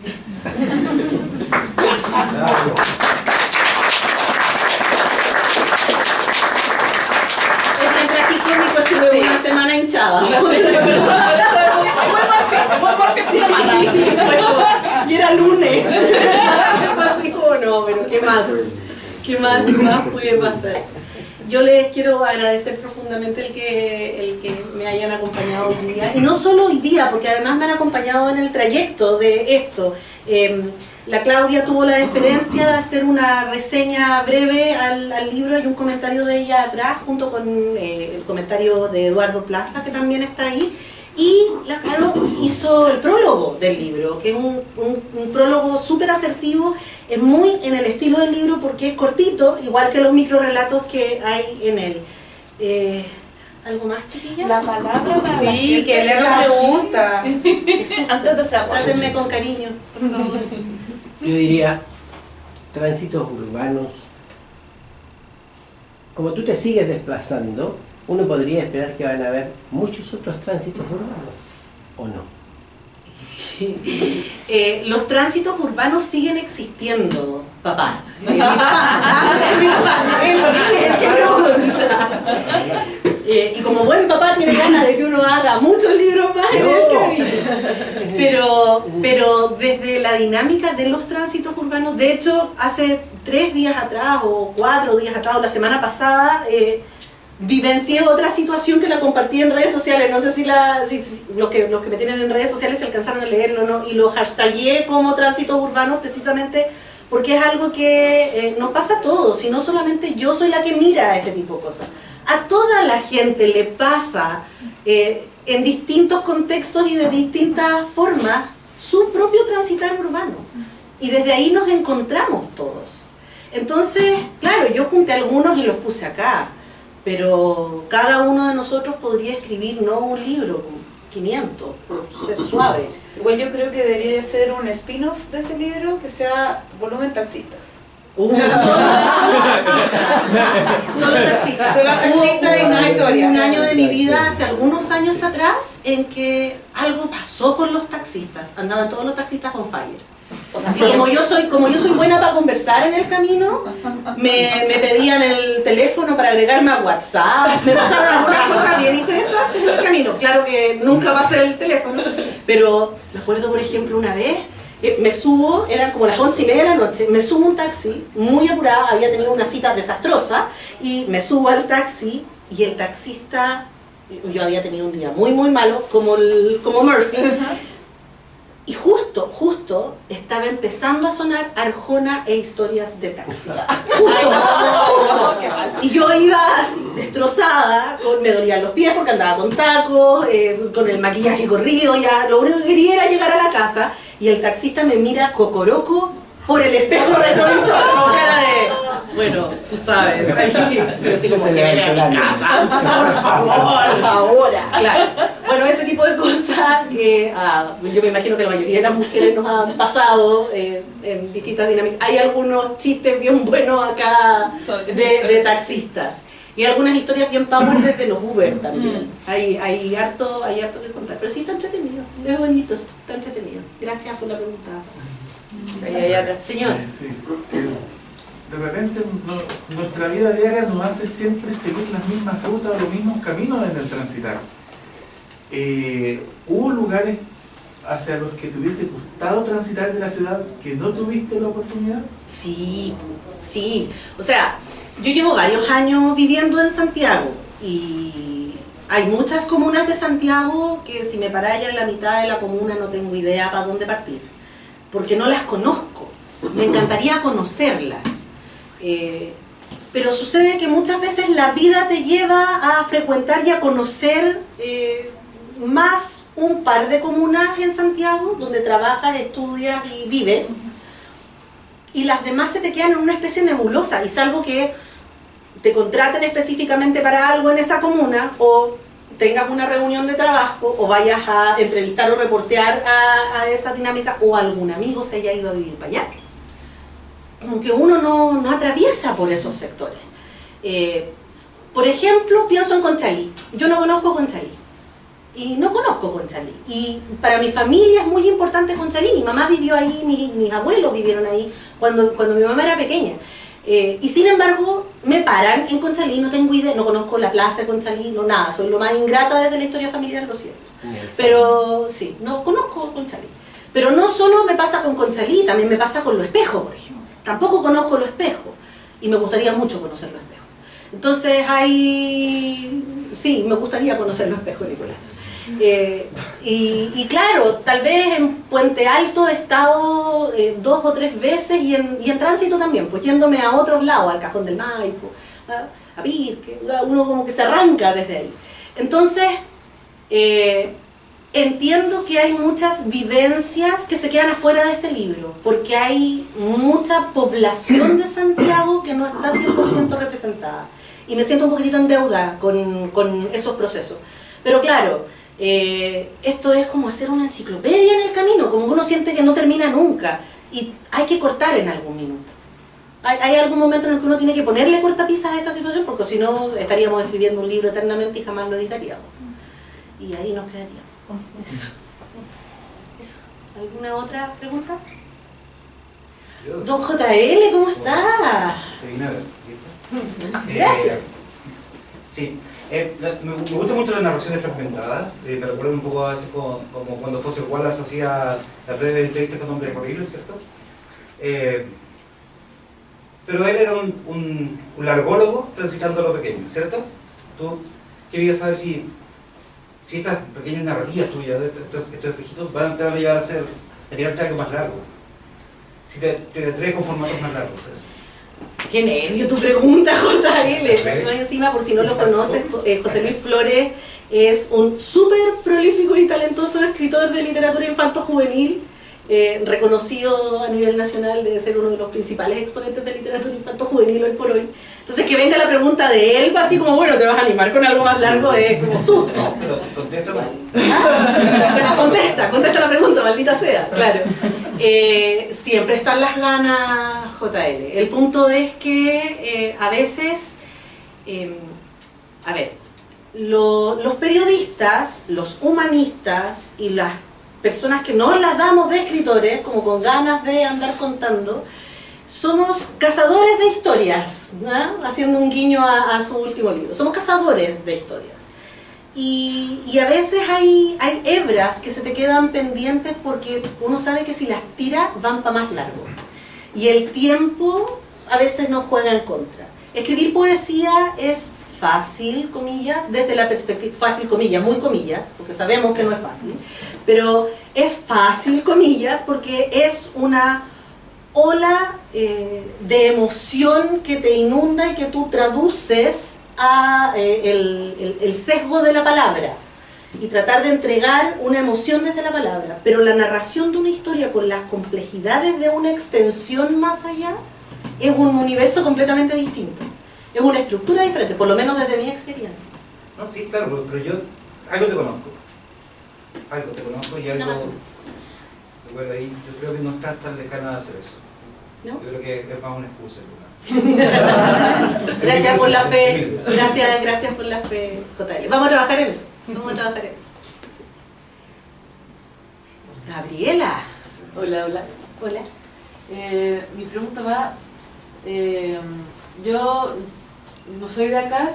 Speaker 3: Es tragicómico, estuve una semana hinchada.
Speaker 2: No sé, pero eso es muy Murphy, es muy Murphy esta semana.
Speaker 3: Y era lunes. ¿Qué más puede pasar? Yo les quiero agradecer profundamente el que me hayan acompañado hoy día. Y no solo hoy día, porque además me han acompañado en el trayecto de esto. La Claudia tuvo la deferencia de hacer una reseña breve al libro. Hay un comentario de ella atrás, junto con el comentario de Eduardo Plaza, que también está ahí. Y la Caro hizo el prólogo del libro, que es un prólogo súper asertivo, es muy en el estilo del libro porque es cortito, igual que los microrelatos que hay en él. ¿Algo más, chiquillas?
Speaker 2: La palabra para
Speaker 4: Sí, que le haga pregunta.
Speaker 2: Antes de hacer
Speaker 3: Trátenme con cariño, por favor.
Speaker 6: Yo diría, tránsitos urbanos. Como tú te sigues desplazando, uno podría esperar que van a haber muchos otros tránsitos urbanos, ¿o no?
Speaker 3: Los tránsitos urbanos siguen existiendo, papá. Mi papá, él que pregunta. Y como buen papá tiene ganas de que uno haga muchos libros más en el camino. Pero desde la dinámica de los tránsitos urbanos, de hecho, hace 3 días atrás o 4 días atrás o la semana pasada, vivencié otra situación que la compartí en redes sociales. No sé si los que me tienen en redes sociales se alcanzaron a leerlo o no, y lo hashtagué como tránsitos urbanos precisamente porque es algo que nos pasa a todos, y no solamente yo soy la que mira este tipo de cosas. A toda la gente le pasa en distintos contextos y de distintas formas su propio transitar urbano, y desde ahí nos encontramos todos. Entonces, claro, yo junté algunos y los puse acá, pero cada uno de nosotros podría escribir no un libro, 500, por ser suave.
Speaker 4: Igual yo creo que debería ser un spin-off de este libro que sea volumen taxistas.
Speaker 3: Solo taxista.
Speaker 4: Solo taxista y una historia.
Speaker 3: Un año de mi vida, hace algunos años atrás, en que algo pasó con los taxistas. Andaban todos los taxistas on fire.
Speaker 4: O sea,
Speaker 3: Como yo soy buena para conversar en el camino, me pedían el teléfono para agregarme a WhatsApp, me pasaron algunas cosas bien interesantes en el camino. Claro que nunca va a ser el teléfono, pero recuerdo, por ejemplo, una vez, me subo, eran como las 11:30 de la noche, me subo a un taxi, muy apurada, había tenido una cita desastrosa, y me subo al taxi, y el taxista, yo había tenido un día muy malo, como Murphy, y justo estaba empezando a sonar Arjona e Historias de Taxi. Justo. Y yo iba así, destrozada, me dolían los pies porque andaba con tacos, con el maquillaje corrido, ya lo único que quería era llegar a la casa, y el taxista me mira cocoroco por el espejo retrovisor, con cara de, bueno, tú sabes, pero así como que venga a mi casa, por favor, ahora. Claro. Bueno, ese tipo de cosas que yo me imagino que la mayoría de las mujeres nos han pasado en distintas dinámicas. Hay algunos chistes bien buenos acá de taxistas. Y algunas historias bien power desde los Uber también. Hay harto que contar. Pero sí, está entretenido, es bonito, está entretenido. Gracias por la pregunta. Señor.
Speaker 7: Sí. De repente nuestra vida diaria nos hace siempre seguir las mismas rutas, los mismos caminos en el transitar. ¿Hubo lugares hacia los que te hubiese gustado transitar de la ciudad que no tuviste la oportunidad?
Speaker 3: Sí. O sea, yo llevo varios años viviendo en Santiago, y hay muchas comunas de Santiago que si me parara en la mitad de la comuna no tengo idea para dónde partir, porque no las conozco. Me encantaría conocerlas. Pero sucede que muchas veces la vida te lleva a frecuentar y a conocer más un par de comunas en Santiago, donde trabajas, estudias y vives, y las demás se te quedan en una especie de nebulosa, y salvo que te contraten específicamente para algo en esa comuna, o tengas una reunión de trabajo, o vayas a entrevistar o reportear a esa dinámica, o algún amigo se haya ido a vivir para allá. Como que uno no atraviesa por esos sectores. Por ejemplo, pienso en Conchalí. Yo no conozco Conchalí. Y no conozco Conchalí. Y para mi familia es muy importante Conchalí. Mi mamá vivió ahí, mis abuelos vivieron ahí cuando mi mamá era pequeña. Y sin embargo, me paran en Conchalí, no tengo idea, no conozco la plaza de Conchalí, no nada. Soy lo más ingrata desde la historia familiar, lo siento. Pero sí, no conozco Conchalí. Pero no solo me pasa con Conchalí, también me pasa con Lo Espejo, por ejemplo. Tampoco conozco Lo Espejo. y me gustaría mucho conocer Los Espejos. Entonces sí, me gustaría conocer Los Espejos, Nicolás. Y claro, tal vez en Puente Alto he estado 2 o 3 veces y en tránsito también, pues yéndome a otros lados, al Cajón del Maipo, a Pirque, uno como que se arranca desde ahí. Entonces, entiendo que hay muchas vivencias que se quedan afuera de este libro, porque hay mucha población de Santiago que no está 100% representada. Y me siento un poquitito en deuda con esos procesos. Pero claro, esto es como hacer una enciclopedia en el camino, como uno siente que no termina nunca. Y hay que cortar en algún minuto. Hay algún momento en el que uno tiene que ponerle cortapisas a esta situación, porque si no estaríamos escribiendo un libro eternamente y jamás lo editaríamos. Y ahí nos quedaríamos. Eso. ¿Alguna otra pregunta? Don JL, ¿cómo está? Gracias.
Speaker 8: Sí, me gusta mucho las narraciones fragmentadas. Me recuerda un poco a veces como cuando Fosse Wallace hacía la breve entrevista con Hombre Horrible, ¿cierto? Pero él era un largólogo transitando a lo pequeño, ¿cierto? Tú querías saber si estas pequeñas narrativas tuyas, estos espejitos, te van a llevar a tirarte algo más largo. Si te atreves con formatos más largos, eso.
Speaker 3: Qué nervio tu pregunta, JL. Encima, por si no lo conoces, José Luis Flores es un súper prolífico y talentoso escritor de literatura infanto-juvenil, reconocido a nivel nacional de ser uno de los principales exponentes de literatura infanto-juvenil hoy por hoy. Entonces que venga la pregunta de él, así como, bueno, te vas a animar con algo más largo, es como susto. Contesta la pregunta, maldita sea, claro. Siempre están las ganas, JL. El punto es que a veces, los periodistas, los humanistas y las personas que no las damos de escritores, como con ganas de andar contando, somos cazadores de historias, ¿no? Haciendo un guiño a su último libro. Somos cazadores de historias. Y a veces hay hebras que se te quedan pendientes porque uno sabe que si las tira van para más largo. Y el tiempo a veces nos juega en contra. Escribir poesía es fácil, comillas, desde la perspectiva, fácil, comillas, muy comillas, porque sabemos que no es fácil, pero es fácil, comillas, porque es una ola de emoción que te inunda y que tú traduces a el sesgo de la palabra y tratar de entregar una emoción desde la palabra, pero la narración de una historia con las complejidades de una extensión más allá es un universo completamente distinto, es una estructura diferente, por lo menos desde mi experiencia.
Speaker 8: No, sí, claro, pero yo algo te conozco y algo bueno, ahí yo creo que no estás tan lejana de hacer eso. ¿No? Yo creo que es más una excusa.
Speaker 3: Gracias por la fe, gracias por la fe, JL. Vamos a trabajar en eso. Sí. Gabriela.
Speaker 9: Hola. Mi pregunta va, yo no soy de acá,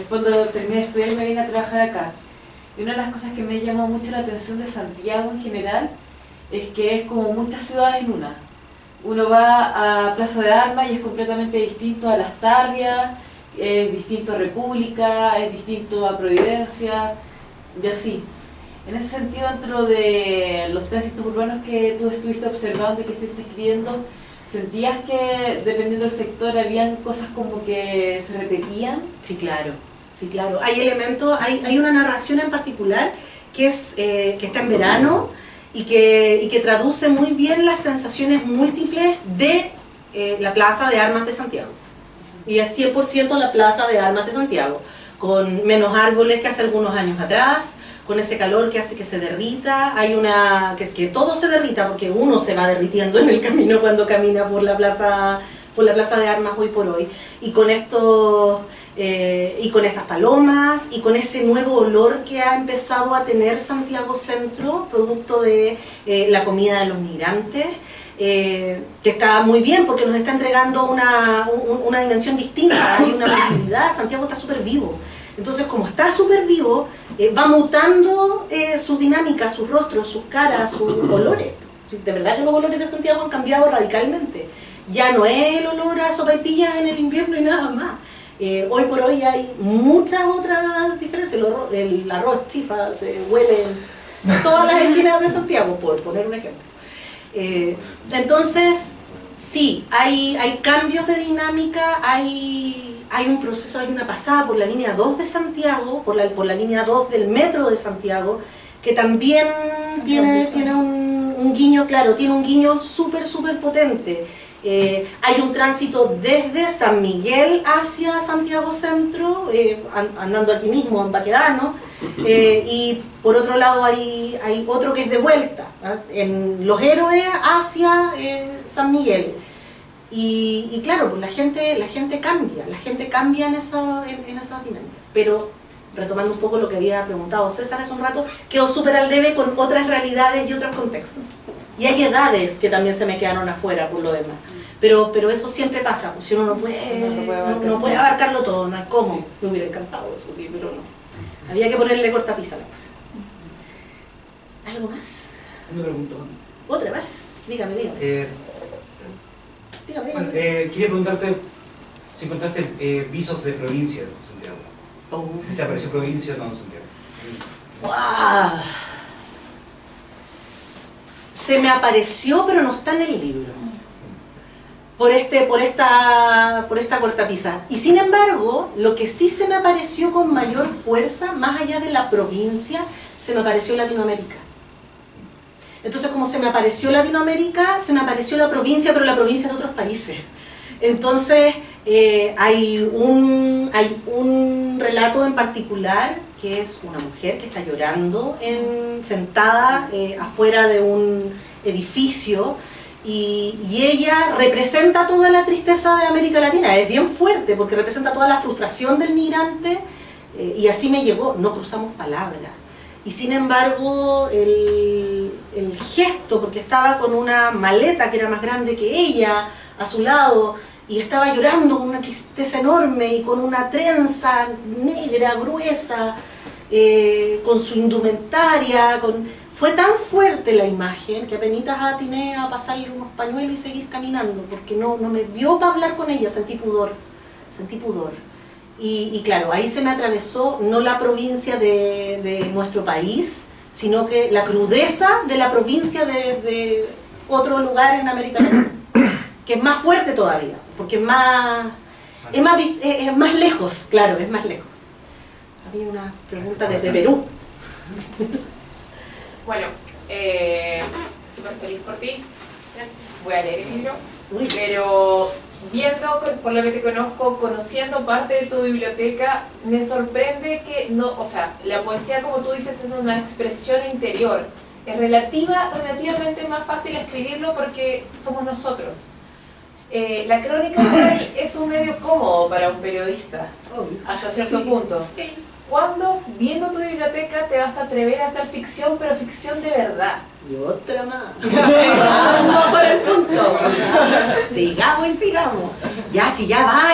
Speaker 9: cuando terminé de estudiar me vine a trabajar acá. Y una de las cosas que me llamó mucho la atención de Santiago en general es que es como muchas ciudades en una. Uno va a Plaza de Armas y es completamente distinto a Las Tarrias, es distinto a República, es distinto a Providencia, y así. En ese sentido, dentro de los tránsitos urbanos que tú estuviste observando y que estuviste escribiendo, ¿sentías que dependiendo del sector habían cosas como que se repetían?
Speaker 3: Sí, claro. Hay elementos, hay una narración en particular que está en verano, y que traduce muy bien las sensaciones múltiples de la Plaza de Armas de Santiago. Y es 100% la Plaza de Armas de Santiago, con menos árboles que hace algunos años atrás, con ese calor que hace que se derrita, que es que todo se derrita porque uno se va derritiendo en el camino cuando camina por la Plaza de Armas hoy por hoy, y con estas palomas, y con ese nuevo olor que ha empezado a tener Santiago Centro, producto de la comida de los migrantes, que está muy bien porque nos está entregando una dimensión distinta, hay una movilidad, Santiago está súper vivo. Entonces, como está súper vivo, va mutando su dinámica, sus rostros, sus caras, sus olores. De verdad que los olores de Santiago han cambiado radicalmente. ya no es el olor a sopaipillas en el invierno y nada más. Hoy por hoy hay muchas otras diferencias. El arroz chifa se huele en todas las esquinas de Santiago, por poner un ejemplo. Entonces, sí, hay cambios de dinámica, hay un proceso, hay una pasada por la línea 2 de Santiago, por la línea 2 del metro de Santiago, que también tiene un guiño, claro, tiene un guiño súper potente. Hay un tránsito desde San Miguel hacia Santiago Centro, andando aquí mismo en Baquedano, y por otro lado hay otro que es de vuelta, en Los Héroes hacia San Miguel. Y claro, pues la gente cambia en esa dinámica. Pero, retomando un poco lo que había preguntado César hace un rato, quedó súper al debe con otras realidades y otros contextos. Y hay edades que también se me quedaron afuera por lo demás. Pero eso siempre pasa, pues si uno no puede abarcarlo todo, no hay cómo. Me hubiera encantado eso, sí, pero no. Había que ponerle cortapisa a la cosa. ¿Algo más?
Speaker 8: Una pregunta.
Speaker 3: ¿Otra más? Dígame.
Speaker 8: Bueno, quería preguntarte si encontraste visos de provincia en Santiago. Si te apareció provincia o no en Santiago.
Speaker 3: ¡Wow! Se me apareció, pero no está en el libro. Por esta cortapisa. Y sin embargo, lo que sí se me apareció con mayor fuerza, más allá de la provincia, se me apareció Latinoamérica. Entonces, como se me apareció Latinoamérica, se me apareció la provincia, pero la provincia de otros países. Entonces, hay un relato en particular, que es una mujer que está llorando sentada afuera de un edificio, y ella representa toda la tristeza de América Latina. Es bien fuerte, porque representa toda la frustración del migrante, y así me llegó. No cruzamos palabras. Y sin embargo, el gesto, porque estaba con una maleta que era más grande que ella a su lado, y estaba llorando con una tristeza enorme y con una trenza negra, gruesa, con su indumentaria, fue tan fuerte la imagen que apenas atiné a pasarle unos pañuelos y seguir caminando, porque no me dio para hablar con ella, sentí pudor. Y claro, ahí se me atravesó no la provincia de nuestro país, sino que la crudeza de la provincia de otro lugar en América Latina, que es más fuerte todavía, porque es más lejos, claro, es más lejos. Había una pregunta desde Perú.
Speaker 10: Bueno, súper feliz por ti. Voy a leer el libro, pero viendo, por lo que te conozco, conociendo parte de tu biblioteca, me sorprende que la poesía, como tú dices, es una expresión interior. Es relativamente más fácil escribirlo porque somos nosotros. La crónica oral es un medio cómodo para un periodista, hasta cierto punto. ¿Cuándo, viendo tu biblioteca, te vas a atrever a hacer ficción, pero ficción de verdad?
Speaker 3: Y otra más. Vamos por el punto. Sigamos y sigamos. Ya va,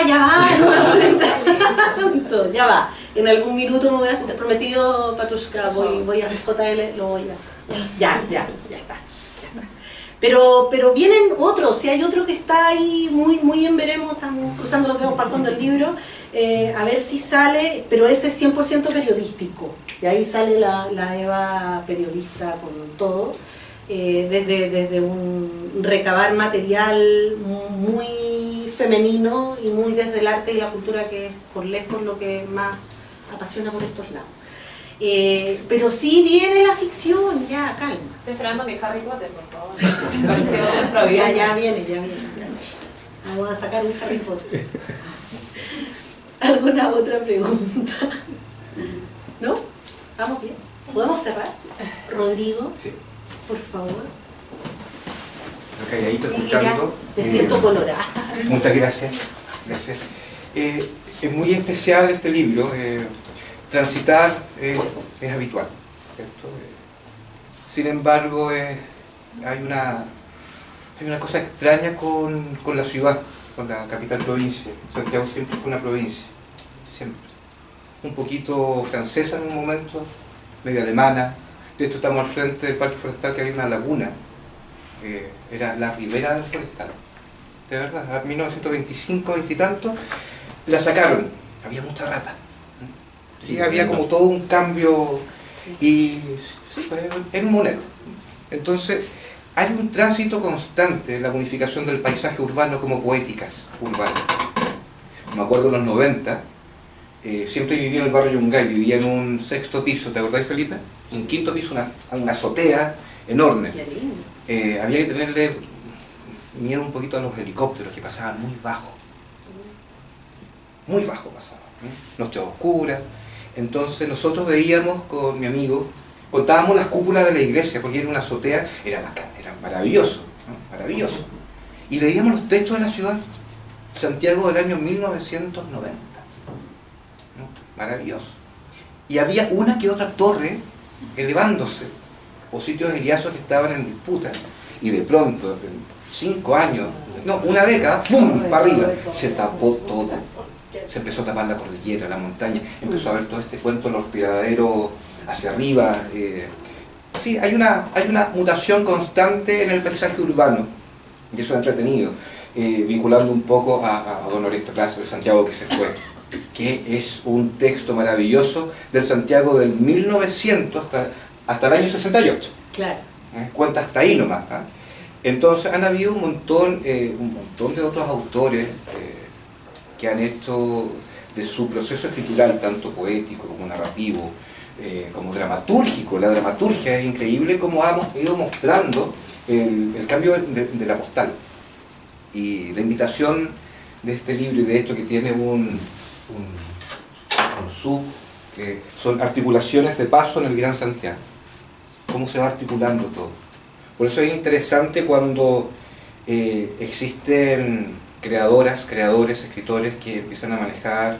Speaker 3: no me apuren tanto. Ya va. En algún minuto me voy a hacer prometido, Patushka, voy a hacer JL, lo voy a hacer. Ya está. Pero vienen otros, si hay otro que está ahí muy en veremos, estamos cruzando los dedos para el fondo del libro, a ver si sale, pero ese es 100% periodístico, y ahí sale la Eva periodista con todo, desde un recabar material muy femenino y muy desde el arte y la cultura, que es por lejos lo que más apasiona por estos lados. Pero sí viene la ficción, ya, calma.
Speaker 10: Estoy esperando mi Harry Potter, por favor.
Speaker 3: Ya viene. Vamos a sacar un Harry Potter. ¿Alguna otra pregunta? ¿No? ¿Vamos bien? ¿Podemos cerrar? Rodrigo,
Speaker 1: sí,
Speaker 3: por favor.
Speaker 1: Calladito escuchando.
Speaker 3: Me siento colorada.
Speaker 1: Muchas gracias. Es muy especial este libro. Transitar es habitual, ¿cierto? Sin embargo, hay una cosa extraña con la ciudad, con la capital provincia. Santiago siempre fue una provincia, siempre. Un poquito francesa en un momento, medio alemana. De hecho, estamos al frente del Parque Forestal, que había una laguna, era la ribera del Forestal. de verdad, a 1925, 20 y tanto, la sacaron, había mucha rata. Sí, había como todo un cambio y sí, pues, en un Monet. Entonces, hay un tránsito constante en la unificación del paisaje urbano como poéticas urbanas. Me acuerdo en los 90, siempre viví en el barrio Yungay, vivía en un 6º piso, ¿te acordás, Felipe? En un 5º piso, una azotea enorme. Había que tenerle miedo un poquito a los helicópteros que pasaban muy bajo pasaban, noches oscuras. Entonces nosotros veíamos con mi amigo, contábamos las cúpulas de la iglesia, porque era una azotea, era bacán, era maravilloso, ¿no? Maravilloso. Y veíamos los techos de la ciudad, Santiago del año 1990, ¿no? Maravilloso. Y había una que otra torre elevándose, o sitios heliazos que estaban en disputa, y de pronto, en 5 años, no, una década, ¡pum!, para arriba, se tapó todo. Se empezó a tapar la cordillera, la montaña, empezó a ver todo este cuento, los hospitaladeros hacia arriba. Sí, hay una mutación constante en el paisaje urbano, y eso es entretenido, vinculando un poco a don Orestes Plaza, de Santiago que se fue, que es un texto maravilloso del Santiago del 1900 hasta el año 68.
Speaker 9: Claro.
Speaker 1: Cuenta hasta ahí nomás. Entonces han habido un montón de otros autores que han hecho de su proceso escritural, tanto poético como narrativo, como dramatúrgico. La dramaturgia es increíble como hemos ido mostrando el cambio de la postal. Y la invitación de este libro, y de hecho que tiene un sub, que son articulaciones de paso en el Gran Santiago. Cómo se va articulando todo. Por eso es interesante cuando existen creadoras, creadores, escritores que empiezan a manejar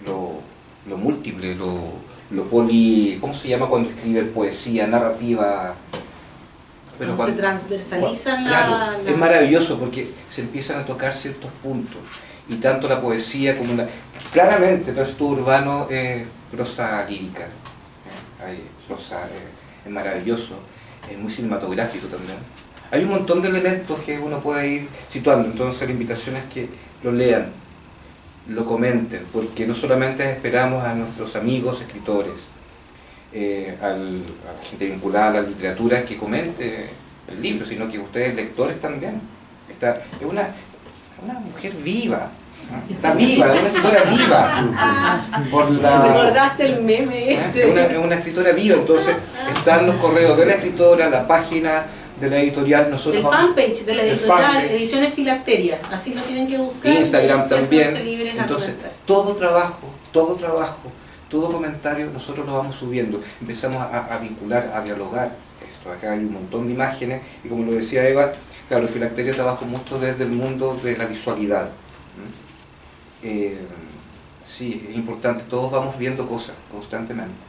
Speaker 1: lo múltiple, lo poli... ¿Cómo se llama cuando escriben poesía, narrativa?
Speaker 3: Pero cuando se transversalizan
Speaker 1: claro, es maravilloso porque se empiezan a tocar ciertos puntos. Y tanto la poesía como la... Claramente, tránsito urbano es prosa lírica. Hay prosa, es maravilloso, es muy cinematográfico también. Hay un montón de elementos que uno puede ir situando, entonces la invitación es que lo lean, lo comenten, porque no solamente esperamos a nuestros amigos escritores, a la gente vinculada a la literatura que comente el libro, sino que ustedes lectores también. Es una mujer viva, ¿no? Está viva, es una escritora viva.
Speaker 3: ¿Recordaste el meme este?
Speaker 1: Es una escritora viva, entonces están los correos de la escritora, la página de la editorial, nosotros
Speaker 3: el fanpage de la editorial, Ediciones Filacteria, así lo tienen que buscar.
Speaker 1: Instagram también. Entonces, todo trabajo, todo comentario, nosotros lo vamos subiendo. Empezamos a vincular, a dialogar esto. Acá hay un montón de imágenes, y como lo decía Eva, claro, Filacteria trabaja mucho desde el mundo de la visualidad. Sí, es importante, todos vamos viendo cosas constantemente.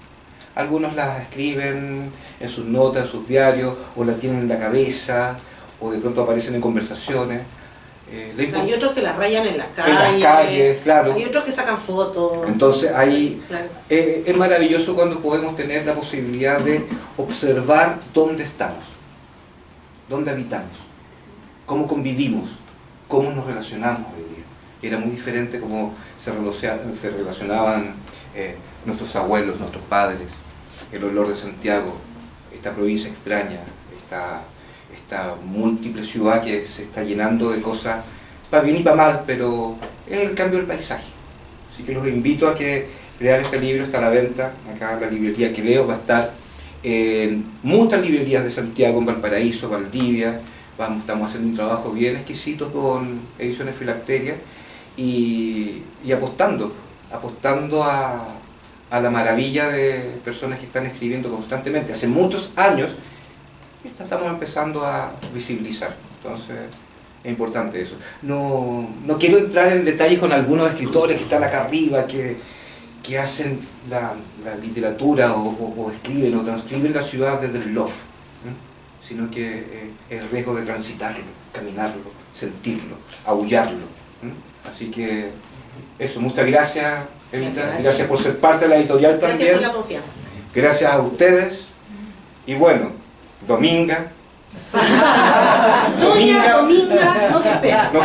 Speaker 1: Algunos las escriben en sus notas, en sus diarios, o las tienen en la cabeza, o de pronto aparecen en conversaciones.
Speaker 3: Hay otros que las rayan en las
Speaker 1: calles, claro.
Speaker 3: Hay otros que sacan fotos.
Speaker 1: Entonces ahí
Speaker 3: claro.
Speaker 1: Es maravilloso cuando podemos tener la posibilidad de observar dónde estamos, dónde habitamos, cómo convivimos, cómo nos relacionamos hoy día. Era muy diferente cómo se relacionaban nuestros abuelos, nuestros padres, el olor de Santiago, esta provincia extraña, esta múltiple ciudad que se está llenando de cosas, para bien y para mal, pero es el cambio del paisaje. Así que los invito a que lean este libro, está a la venta, acá en la librería que leo, va a estar en muchas librerías de Santiago, en Valparaíso, Valdivia. Estamos haciendo un trabajo bien exquisito con Ediciones Filacteria y apostando a la maravilla de personas que están escribiendo constantemente. Hace muchos años estamos empezando a visibilizar, entonces es importante eso. No quiero entrar en detalles con algunos escritores que están acá arriba, que hacen la literatura o escriben o transcriben la ciudad desde el love, sino que es el riesgo de transitarlo, caminarlo, sentirlo, aullarlo. Así que eso, muchas gracias, Evita, gracias por ser parte de la editorial también.
Speaker 3: Gracias por la confianza.
Speaker 1: Gracias a ustedes. Y bueno, Dominga.
Speaker 3: Doña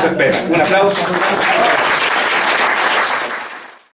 Speaker 1: se espera. Un aplauso.